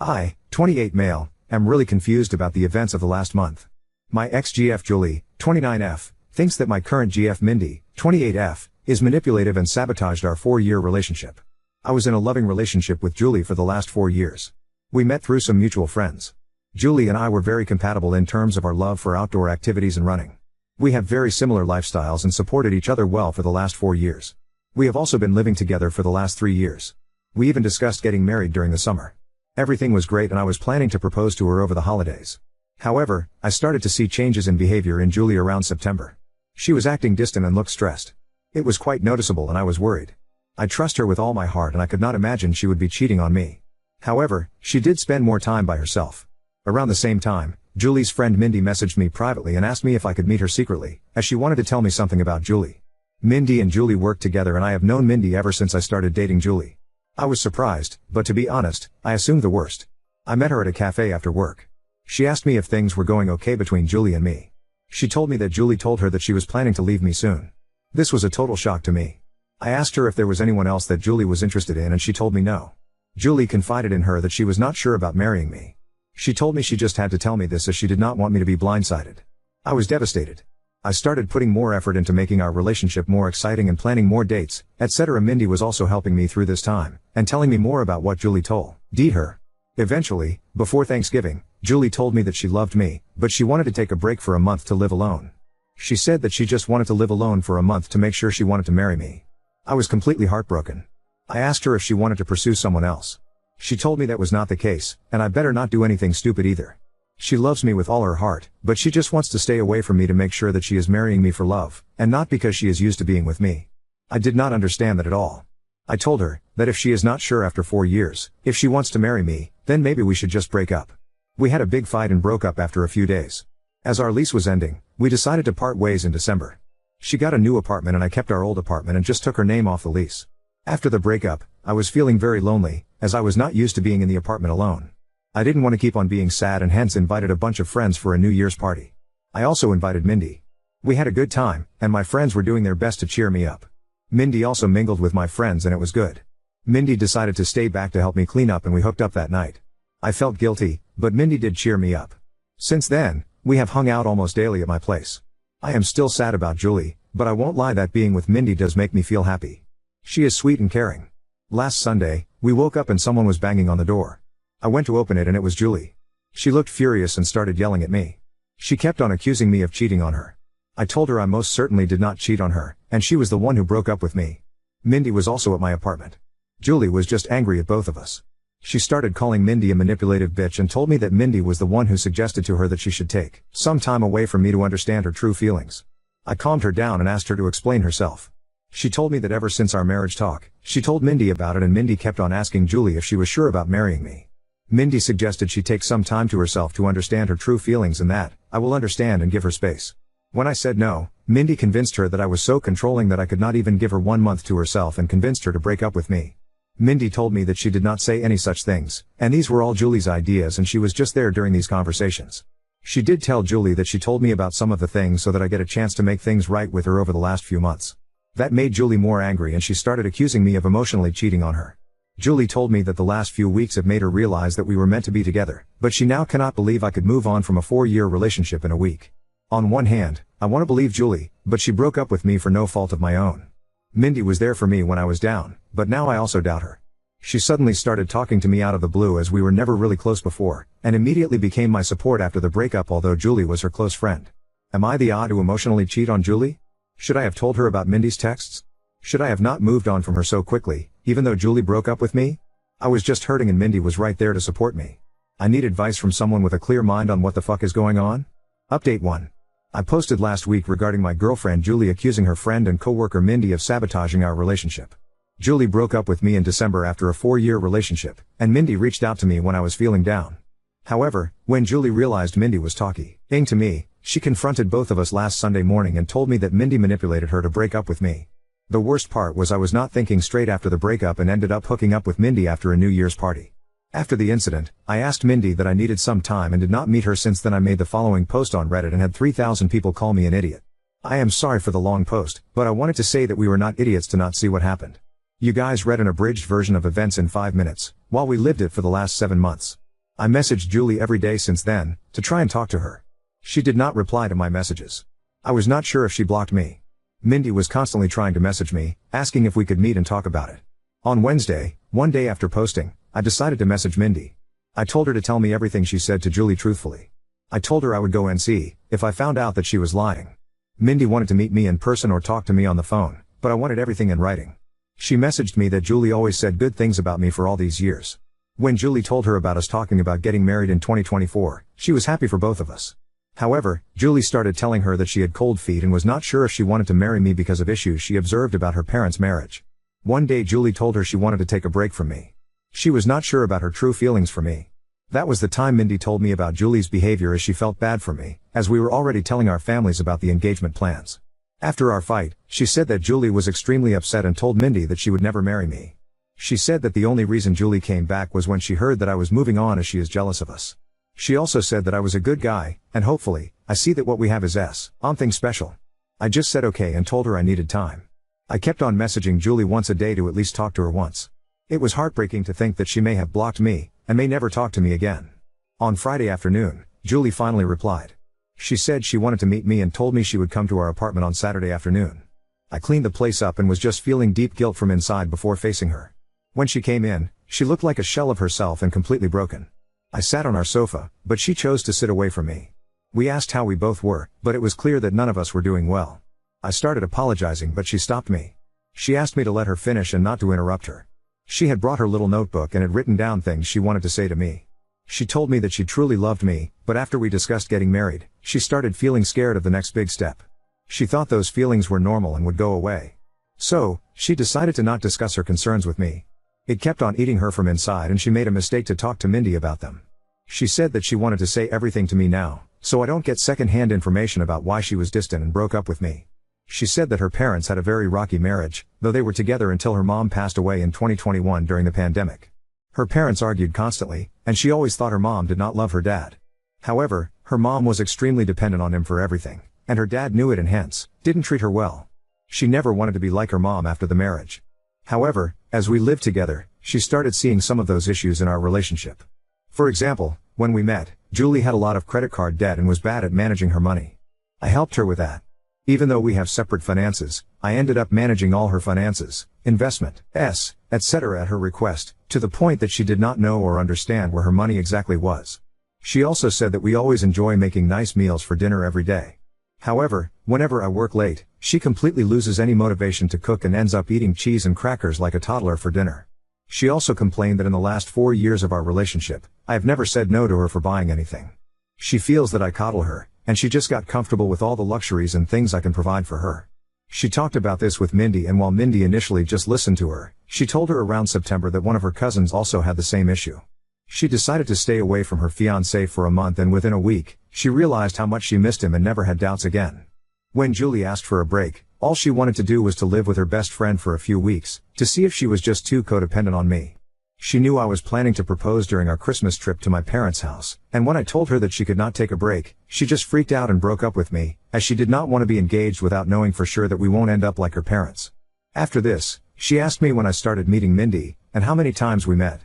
I, 28 male, am really confused about the events of the last month. My ex-GF Julie, 29F, thinks that my current GF Mindy, 28F, is manipulative and sabotaged our 4-year relationship. I was in a loving relationship with Julie for the last 4 years. We met through some mutual friends. Julie and I were very compatible in terms of our love for outdoor activities and running. We have very similar lifestyles and supported each other well for the last 4 years. We have also been living together for the last 3 years. We even discussed getting married during the summer. Everything was great and I was planning to propose to her over the holidays. However, I started to see changes in behavior in Julie around September. She was acting distant and looked stressed. It was quite noticeable and I was worried. I trust her with all my heart and I could not imagine she would be cheating on me. However, she did spend more time by herself. Around the same time, Julie's friend Mindy messaged me privately and asked me if I could meet her secretly, as she wanted to tell me something about Julie. Mindy and Julie worked together and I have known Mindy ever since I started dating Julie. I was surprised, but to be honest, I assumed the worst. I met her at a cafe after work. She asked me if things were going okay between Julie and me. She told me that Julie told her that she was planning to leave me soon. This was a total shock to me. I asked her if there was anyone else that Julie was interested in and she told me no. Julie confided in her that she was not sure about marrying me. She told me she just had to tell me this as she did not want me to be blindsided. I was devastated. I started putting more effort into making our relationship more exciting and planning more dates, etc. Mindy was also helping me through this time, and telling me more about what Julie told her. Eventually, before Thanksgiving, Julie told me that she loved me, but she wanted to take a break for a month to live alone. She said that she just wanted to live alone for a month to make sure she wanted to marry me. I was completely heartbroken. I asked her if she wanted to pursue someone else. She told me that was not the case, and I better not do anything stupid either. She loves me with all her heart, but she just wants to stay away from me to make sure that she is marrying me for love, and not because she is used to being with me. I did not understand that at all. I told her that if she is not sure after 4 years, if she wants to marry me, then maybe we should just break up. We had a big fight and broke up after a few days. As our lease was ending, we decided to part ways in December. She got a new apartment and I kept our old apartment and just took her name off the lease. After the breakup, I was feeling very lonely, as I was not used to being in the apartment alone. I didn't want to keep on being sad and hence invited a bunch of friends for a New Year's party. I also invited Mindy. We had a good time, and my friends were doing their best to cheer me up. Mindy also mingled with my friends and it was good. Mindy decided to stay back to help me clean up and we hooked up that night. I felt guilty, but Mindy did cheer me up. Since then, we have hung out almost daily at my place. I am still sad about Julie, but I won't lie that being with Mindy does make me feel happy. She is sweet and caring. Last Sunday, we woke up and someone was banging on the door. I went to open it and it was Julie. She looked furious and started yelling at me. She kept on accusing me of cheating on her. I told her I most certainly did not cheat on her, and she was the one who broke up with me. Mindy was also at my apartment. Julie was just angry at both of us. She started calling Mindy a manipulative bitch and told me that Mindy was the one who suggested to her that she should take some time away from me to understand her true feelings. I calmed her down and asked her to explain herself. She told me that ever since our marriage talk, she told Mindy about it and Mindy kept on asking Julie if she was sure about marrying me. Mindy suggested she take some time to herself to understand her true feelings and that I will understand and give her space. When I said no, Mindy convinced her that I was so controlling that I could not even give her 1 month to herself and convinced her to break up with me. Mindy told me that she did not say any such things, and these were all Julie's ideas and she was just there during these conversations. She did tell Julie that she told me about some of the things so that I get a chance to make things right with her over the last few months. That made Julie more angry and she started accusing me of emotionally cheating on her. Julie told me that the last few weeks have made her realize that we were meant to be together, but she now cannot believe I could move on from a 4-year relationship in a week. On one hand, I want to believe Julie, but she broke up with me for no fault of my own. Mindy was there for me when I was down, but now I also doubt her. She suddenly started talking to me out of the blue as we were never really close before, and immediately became my support after the breakup although Julie was her close friend. Am I the odd to emotionally cheat on Julie? Should I have told her about Mindy's texts? Should I have not moved on from her so quickly, even though Julie broke up with me? I was just hurting and Mindy was right there to support me. I need advice from someone with a clear mind on what the fuck is going on. Update 1. I posted last week regarding my girlfriend Julie accusing her friend and coworker Mindy of sabotaging our relationship. Julie broke up with me in December after a 4-year relationship, and Mindy reached out to me when I was feeling down. However, when Julie realized Mindy was talking to me, she confronted both of us last Sunday morning and told me that Mindy manipulated her to break up with me. The worst part was I was not thinking straight after the breakup and ended up hooking up with Mindy after a New Year's party. After the incident, I asked Mindy that I needed some time and did not meet her. Since then I made the following post on Reddit and had 3,000 people call me an idiot. I am sorry for the long post, but I wanted to say that we were not idiots to not see what happened. You guys read an abridged version of events in 5 minutes, while we lived it for the last 7 months. I messaged Julie every day since then, to try and talk to her. She did not reply to my messages. I was not sure if she blocked me. Mindy was constantly trying to message me, asking if we could meet and talk about it. On Wednesday, one day after posting, I decided to message Mindy. I told her to tell me everything she said to Julie truthfully. I told her I would go and see if I found out that she was lying. Mindy wanted to meet me in person or talk to me on the phone, but I wanted everything in writing. She messaged me that Julie always said good things about me for all these years. When Julie told her about us talking about getting married in 2024, she was happy for both of us. However, Julie started telling her that she had cold feet and was not sure if she wanted to marry me because of issues she observed about her parents' marriage. One day Julie told her she wanted to take a break from me. She was not sure about her true feelings for me. That was the time Mindy told me about Julie's behavior, as she felt bad for me, as we were already telling our families about the engagement plans. After our fight, she said that Julie was extremely upset and told Mindy that she would never marry me. She said that the only reason Julie came back was when she heard that I was moving on, as she is jealous of us. She also said that I was a good guy, and hopefully, I see that what we have is something special. I just said okay and told her I needed time. I kept on messaging Julie once a day to at least talk to her once. It was heartbreaking to think that she may have blocked me, and may never talk to me again. On Friday afternoon, Julie finally replied. She said she wanted to meet me and told me she would come to our apartment on Saturday afternoon. I cleaned the place up and was just feeling deep guilt from inside before facing her. When she came in, she looked like a shell of herself and completely broken. I sat on our sofa, but she chose to sit away from me. We asked how we both were, but it was clear that none of us were doing well. I started apologizing, but she stopped me. She asked me to let her finish and not to interrupt her. She had brought her little notebook and had written down things she wanted to say to me. She told me that she truly loved me, but after we discussed getting married, she started feeling scared of the next big step. She thought those feelings were normal and would go away. So, she decided to not discuss her concerns with me. It kept on eating her from inside, and she made a mistake to talk to Mindy about them. She said that she wanted to say everything to me now, so I don't get second-hand information about why she was distant and broke up with me. She said that her parents had a very rocky marriage, though they were together until her mom passed away in 2021 during the pandemic. Her parents argued constantly, and she always thought her mom did not love her dad. However, her mom was extremely dependent on him for everything, and her dad knew it and hence, didn't treat her well. She never wanted to be like her mom after the marriage. However, as we lived together, she started seeing some of those issues in our relationship. For example, when we met, Julie had a lot of credit card debt and was bad at managing her money. I helped her with that. Even though we have separate finances, I ended up managing all her finances, investment, etc. at her request, to the point that she did not know or understand where her money exactly was. She also said that we always enjoy making nice meals for dinner every day. However, whenever I work late, she completely loses any motivation to cook and ends up eating cheese and crackers like a toddler for dinner. She also complained that in the last 4 years of our relationship, I have never said no to her for buying anything. She feels that I coddle her, and she just got comfortable with all the luxuries and things I can provide for her. She talked about this with Mindy, and while Mindy initially just listened to her, she told her around September that one of her cousins also had the same issue. She decided to stay away from her fiancé for a month, and within a week, she realized how much she missed him and never had doubts again. When Julie asked for a break, all she wanted to do was to live with her best friend for a few weeks, to see if she was just too codependent on me. She knew I was planning to propose during our Christmas trip to my parents' house, and when I told her that she could not take a break, she just freaked out and broke up with me, as she did not want to be engaged without knowing for sure that we won't end up like her parents. After this, she asked me when I started meeting Mindy, and how many times we met.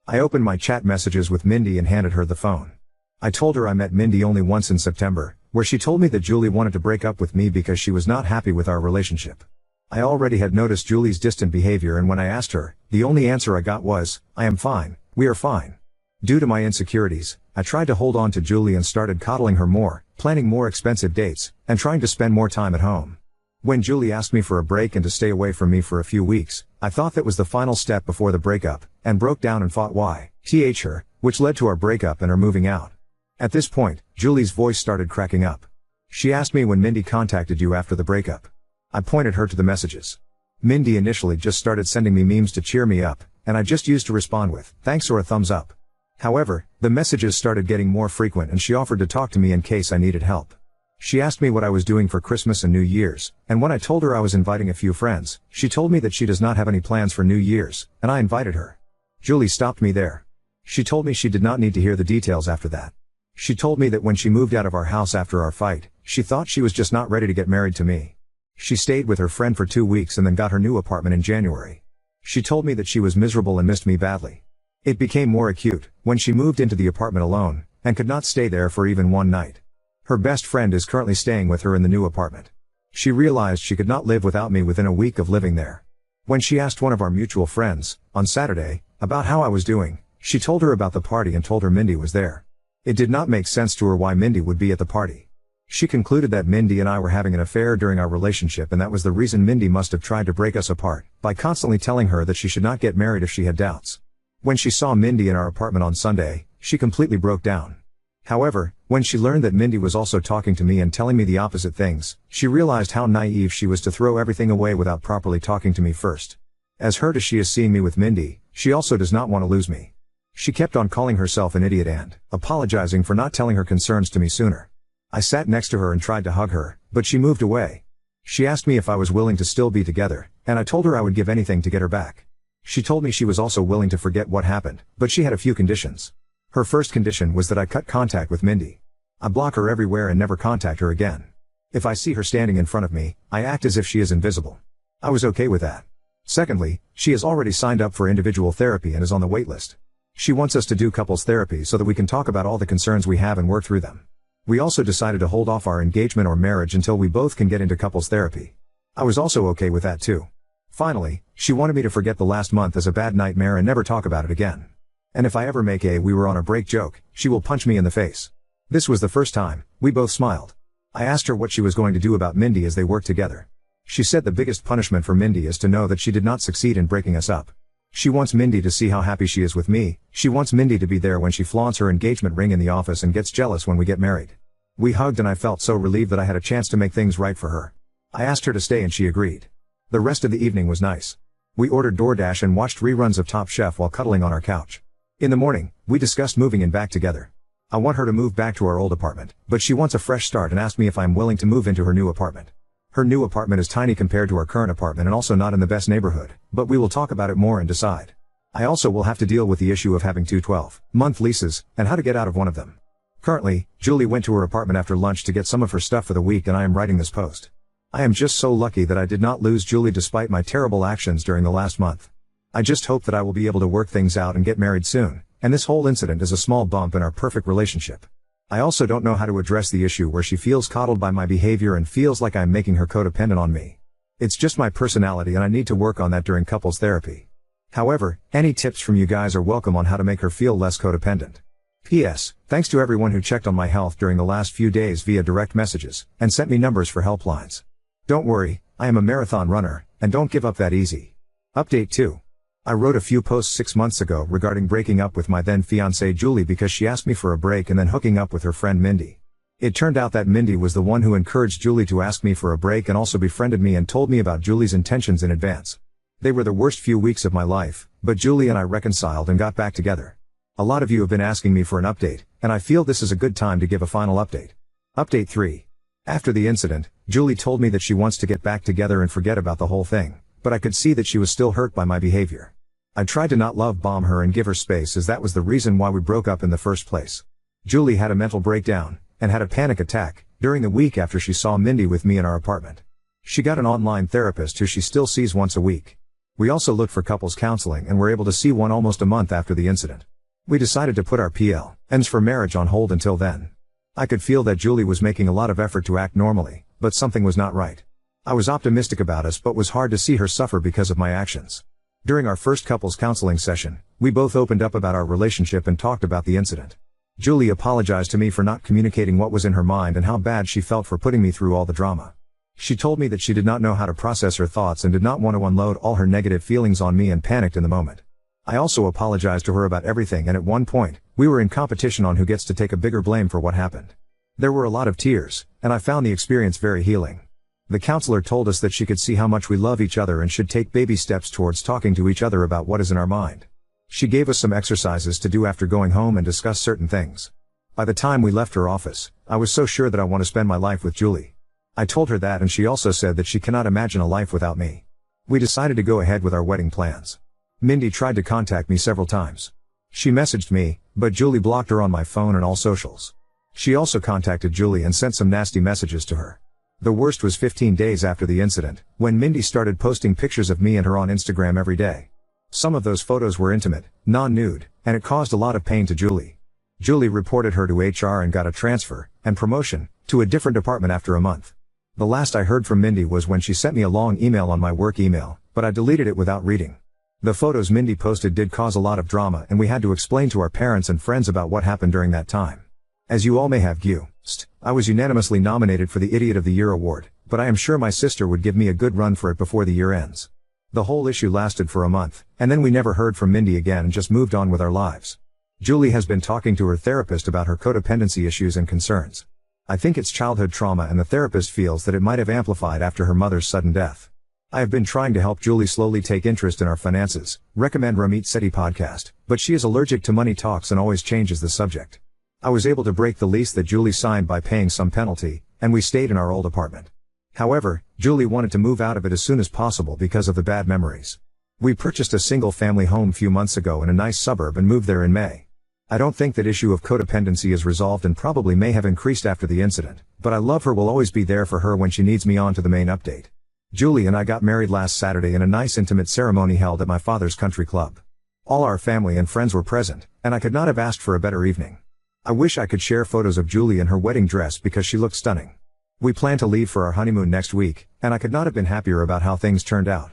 I opened my chat messages with Mindy and handed her the phone. I told her I met Mindy only once in September, where she told me that Julie wanted to break up with me because she was not happy with our relationship. I already had noticed Julie's distant behavior, and when I asked her, the only answer I got was, "I am fine, we are fine." Due to my insecurities, I tried to hold on to Julie and started coddling her more, planning more expensive dates, and trying to spend more time at home. When Julie asked me for a break and to stay away from me for a few weeks, I thought that was the final step before the breakup, and broke down and fought her, which led to our breakup and her moving out. At this point, Julie's voice started cracking up. She asked me when Mindy contacted you after the breakup. I pointed her to the messages. Mindy initially just started sending me memes to cheer me up, and I just used to respond with thanks or a thumbs up. However, the messages started getting more frequent, and she offered to talk to me in case I needed help. She asked me what I was doing for Christmas and New Year's, and when I told her I was inviting a few friends, she told me that she does not have any plans for New Year's, and I invited her. Julie stopped me there. She told me she did not need to hear the details after that. She told me that when she moved out of our house after our fight, she thought she was just not ready to get married to me. She stayed with her friend for 2 weeks and then got her new apartment in January. She told me that she was miserable and missed me badly. It became more acute when she moved into the apartment alone and could not stay there for even one night. Her best friend is currently staying with her in the new apartment. She realized she could not live without me within a week of living there. When she asked one of our mutual friends, on Saturday, about how I was doing, she told her about the party and told her Mindy was there. It did not make sense to her why Mindy would be at the party. She concluded that Mindy and I were having an affair during our relationship, and that was the reason Mindy must have tried to break us apart, by constantly telling her that she should not get married if she had doubts. When she saw Mindy in our apartment on Sunday, she completely broke down. However, when she learned that Mindy was also talking to me and telling me the opposite things, she realized how naive she was to throw everything away without properly talking to me first. As hurt as she is seeing me with Mindy, she also does not want to lose me. She kept on calling herself an idiot and apologizing for not telling her concerns to me sooner. I sat next to her and tried to hug her, but she moved away. She asked me if I was willing to still be together, and I told her I would give anything to get her back. She told me she was also willing to forget what happened, but she had a few conditions. Her first condition was that I cut contact with Mindy. I block her everywhere and never contact her again. If I see her standing in front of me, I act as if she is invisible. I was okay with that. Secondly, she has already signed up for individual therapy and is on the wait list. She wants us to do couples therapy so that we can talk about all the concerns we have and work through them. We also decided to hold off our engagement or marriage until we both can get into couples therapy. I was also okay with that too. Finally, she wanted me to forget the last month as a bad nightmare and never talk about it again. And if I ever make a "we were on a break" joke, she will punch me in the face. This was the first time we both smiled. I asked her what she was going to do about Mindy as they worked together. She said the biggest punishment for Mindy is to know that she did not succeed in breaking us up. She wants Mindy to see how happy she is with me. She wants Mindy to be there when she flaunts her engagement ring in the office and gets jealous when we get married. We hugged and I felt so relieved that I had a chance to make things right for her. I asked her to stay and she agreed. The rest of the evening was nice. We ordered DoorDash and watched reruns of Top Chef while cuddling on our couch. In the morning, we discussed moving in back together. I want her to move back to our old apartment, but she wants a fresh start and asked me if I'm willing to move into her new apartment. Her new apartment is tiny compared to our current apartment and also not in the best neighborhood, but we will talk about it more and decide. I also will have to deal with the issue of having two 12-month leases, and how to get out of one of them. Currently, Julie went to her apartment after lunch to get some of her stuff for the week and I am writing this post. I am just so lucky that I did not lose Julie despite my terrible actions during the last month. I just hope that I will be able to work things out and get married soon, and this whole incident is a small bump in our perfect relationship. I also don't know how to address the issue where she feels coddled by my behavior and feels like I'm making her codependent on me. It's just my personality and I need to work on that during couples therapy. However, any tips from you guys are welcome on how to make her feel less codependent. P.S. Thanks to everyone who checked on my health during the last few days via direct messages, and sent me numbers for helplines. Don't worry, I am a marathon runner, and don't give up that easy. Update 2. I wrote a few posts 6 months ago regarding breaking up with my then fiancée Julie because she asked me for a break and then hooking up with her friend Mindy. It turned out that Mindy was the one who encouraged Julie to ask me for a break and also befriended me and told me about Julie's intentions in advance. They were the worst few weeks of my life, but Julie and I reconciled and got back together. A lot of you have been asking me for an update, and I feel this is a good time to give a final update. Update 3. After the incident, Julie told me that she wants to get back together and forget about the whole thing, but I could see that she was still hurt by my behavior. I tried to not love bomb her and give her space as that was the reason why we broke up in the first place. Julie had a mental breakdown, and had a panic attack, during the week after she saw Mindy with me in our apartment. She got an online therapist who she still sees once a week. We also looked for couples counseling and were able to see one almost a month after the incident. We decided to put our plans for marriage on hold until then. I could feel that Julie was making a lot of effort to act normally, but something was not right. I was optimistic about us but was hard to see her suffer because of my actions. During our first couples counseling session, we both opened up about our relationship and talked about the incident. Julie apologized to me for not communicating what was in her mind and how bad she felt for putting me through all the drama. She told me that she did not know how to process her thoughts and did not want to unload all her negative feelings on me and panicked in the moment. I also apologized to her about everything and at one point, we were in competition on who gets to take a bigger blame for what happened. There were a lot of tears, and I found the experience very healing. The counselor told us that she could see how much we love each other and should take baby steps towards talking to each other about what is in our mind. She gave us some exercises to do after going home and discuss certain things. By the time we left her office, I was so sure that I want to spend my life with Julie. I told her that and she also said that she cannot imagine a life without me. We decided to go ahead with our wedding plans. Mindy tried to contact me several times. She messaged me, but Julie blocked her on my phone and all socials. She also contacted Julie and sent some nasty messages to her. The worst was 15 days after the incident, when Mindy started posting pictures of me and her on Instagram every day. Some of those photos were intimate, non-nude, and it caused a lot of pain to Julie. Julie reported her to HR and got a transfer, and promotion, to a different department after a month. The last I heard from Mindy was when she sent me a long email on my work email, but I deleted it without reading. The photos Mindy posted did cause a lot of drama, and we had to explain to our parents and friends about what happened during that time. As you all may have guessed, I was unanimously nominated for the Idiot of the Year award, but I am sure my sister would give me a good run for it before the year ends. The whole issue lasted for a month, and then we never heard from Mindy again and just moved on with our lives. Julie has been talking to her therapist about her codependency issues and concerns. I think it's childhood trauma, and the therapist feels that it might have amplified after her mother's sudden death. I have been trying to help Julie slowly take interest in our finances, recommend Ramit Sethi podcast, but she is allergic to money talks and always changes the subject. I was able to break the lease that Julie signed by paying some penalty, and we stayed in our old apartment. However, Julie wanted to move out of it as soon as possible because of the bad memories. We purchased a single-family home few months ago in a nice suburb and moved there in May. I don't think that issue of codependency is resolved and probably may have increased after the incident, but I love her, will always be there for her when she needs me. On to the main update. Julie and I got married last Saturday in a nice intimate ceremony held at my father's country club. All our family and friends were present, and I could not have asked for a better evening. I wish I could share photos of Julie in her wedding dress because she looked stunning. We plan to leave for our honeymoon next week, and I could not have been happier about how things turned out.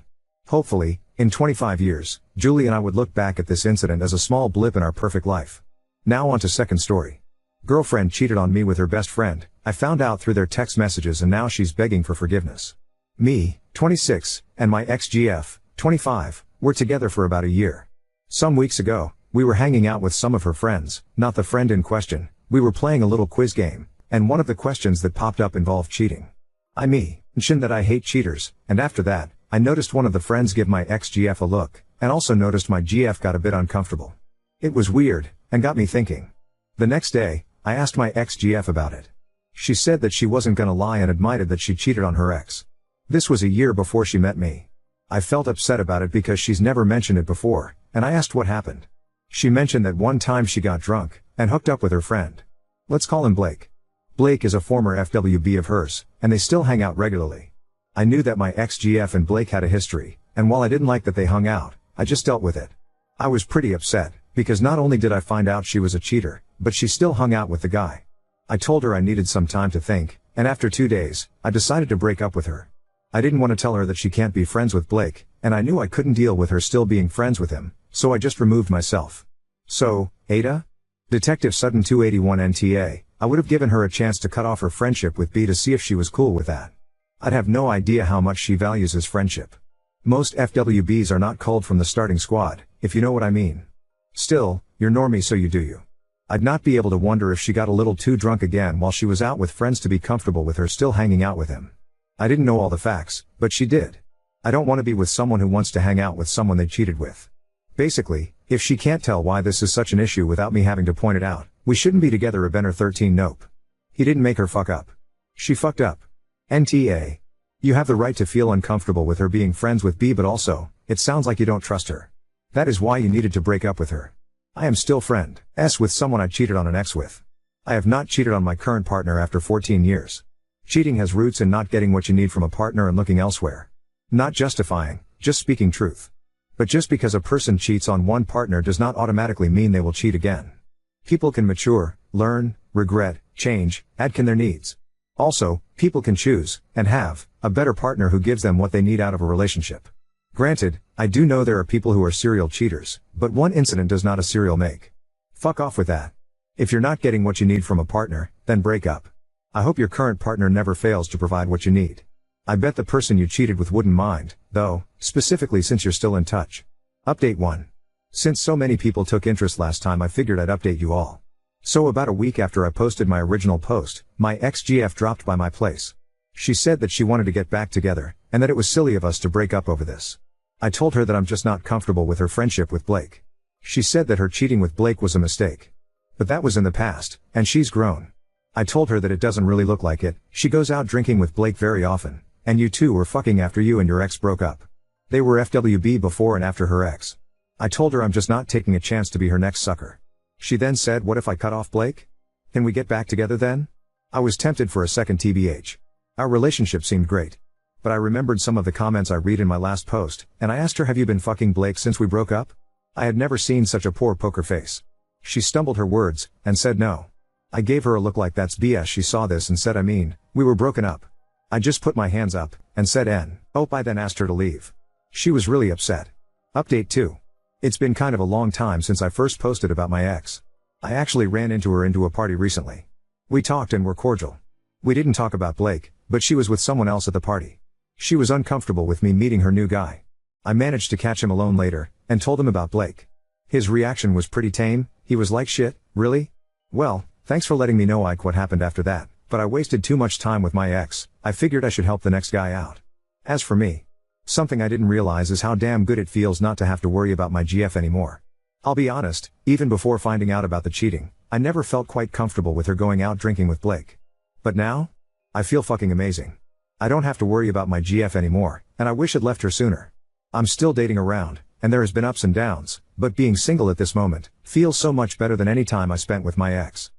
Hopefully, in 25 years, Julie and I would look back at this incident as a small blip in our perfect life. Now on to second story. Girlfriend cheated on me with her best friend. I found out through their text messages and now she's begging for forgiveness. Me, 26, and my ex-GF, 25, were together for about a year. Some weeks ago, we were hanging out with some of her friends, not the friend in question. We were playing a little quiz game, and one of the questions that popped up involved cheating. I mentioned that I hate cheaters, and after that, I noticed one of the friends give my ex-GF a look, and also noticed my GF got a bit uncomfortable. It was weird, and got me thinking. The next day, I asked my ex-GF about it. She said that she wasn't gonna lie and admitted that she cheated on her ex. This was a year before she met me. I felt upset about it because she's never mentioned it before, and I asked what happened. She mentioned that one time she got drunk, and hooked up with her friend. Let's call him Blake. Blake is a former FWB of hers, and they still hang out regularly. I knew that my ex-GF and Blake had a history, and while I didn't like that they hung out, I just dealt with it. I was pretty upset, because not only did I find out she was a cheater, but she still hung out with the guy. I told her I needed some time to think, and after 2 days, I decided to break up with her. I didn't want to tell her that she can't be friends with Blake, and I knew I couldn't deal with her still being friends with him, so I just removed myself. So, Ada? Detective Sutton 281 NTA, I would have given her a chance to cut off her friendship with B to see if she was cool with that. I'd have no idea how much she values his friendship. Most FWBs are not culled from the starting squad, if you know what I mean. Still, you're normie so you do you. I'd not be able to wonder if she got a little too drunk again while she was out with friends to be comfortable with her still hanging out with him. I didn't know all the facts, but she did. I don't want to be with someone who wants to hang out with someone they cheated with. Basically, if she can't tell why this is such an issue without me having to point it out, we shouldn't be together. A Benner 13 Nope. He didn't make her fuck up. She fucked up. NTA. You have the right to feel uncomfortable with her being friends with B, but also, it sounds like you don't trust her. That is why you needed to break up with her. I am still friends with someone I cheated on an ex with. I have not cheated on my current partner after 14 years. Cheating has roots in not getting what you need from a partner and looking elsewhere. Not justifying, just speaking truth. But just because a person cheats on one partner does not automatically mean they will cheat again. People can mature, learn, regret, change, add can their needs. Also, people can choose, and have, a better partner who gives them what they need out of a relationship. Granted, I do know there are people who are serial cheaters, but one incident does not a serial make. Fuck off with that. If you're not getting what you need from a partner, then break up. I hope your current partner never fails to provide what you need. I bet the person you cheated with wouldn't mind, though, specifically since you're still in touch. Update 1. Since so many people took interest last time, I figured I'd update you all. So about a week after I posted my original post, my ex-GF dropped by my place. She said that she wanted to get back together, and that it was silly of us to break up over this. I told her that I'm just not comfortable with her friendship with Blake. She said that her cheating with Blake was a mistake. But that was in the past, and she's grown. I told her that it doesn't really look like it. She goes out drinking with Blake very often, and you two were fucking after you and your ex broke up. They were FWB before and after her ex. I told her I'm just not taking a chance to be her next sucker. She then said, what if I cut off Blake? Can we get back together then? I was tempted for a second TBH. Our relationship seemed great. But I remembered some of the comments I read in my last post, and I asked her, have you been fucking Blake since we broke up? I had never seen such a poor poker face. She stumbled her words, and said no. I gave her a look like that's BS. She saw this and said, I mean, we were broken up. I just put my hands up, and said oh. I then asked her to leave. She was really upset. Update 2. It's been kind of a long time since I first posted about my ex. I actually ran into her into a party recently. We talked and were cordial. We didn't talk about Blake, but she was with someone else at the party. She was uncomfortable with me meeting her new guy. I managed to catch him alone later, and told him about Blake. His reaction was pretty tame. He was like, shit, really? Well, thanks for letting me know, Ike, what happened after that, but I wasted too much time with my ex. I figured I should help the next guy out. As for me, something I didn't realize is how damn good it feels not to have to worry about my GF anymore. I'll be honest, even before finding out about the cheating, I never felt quite comfortable with her going out drinking with Blake. But now? I feel fucking amazing. I don't have to worry about my GF anymore, and I wish I'd left her sooner. I'm still dating around, and there has been ups and downs, but being single at this moment feels so much better than any time I spent with my ex.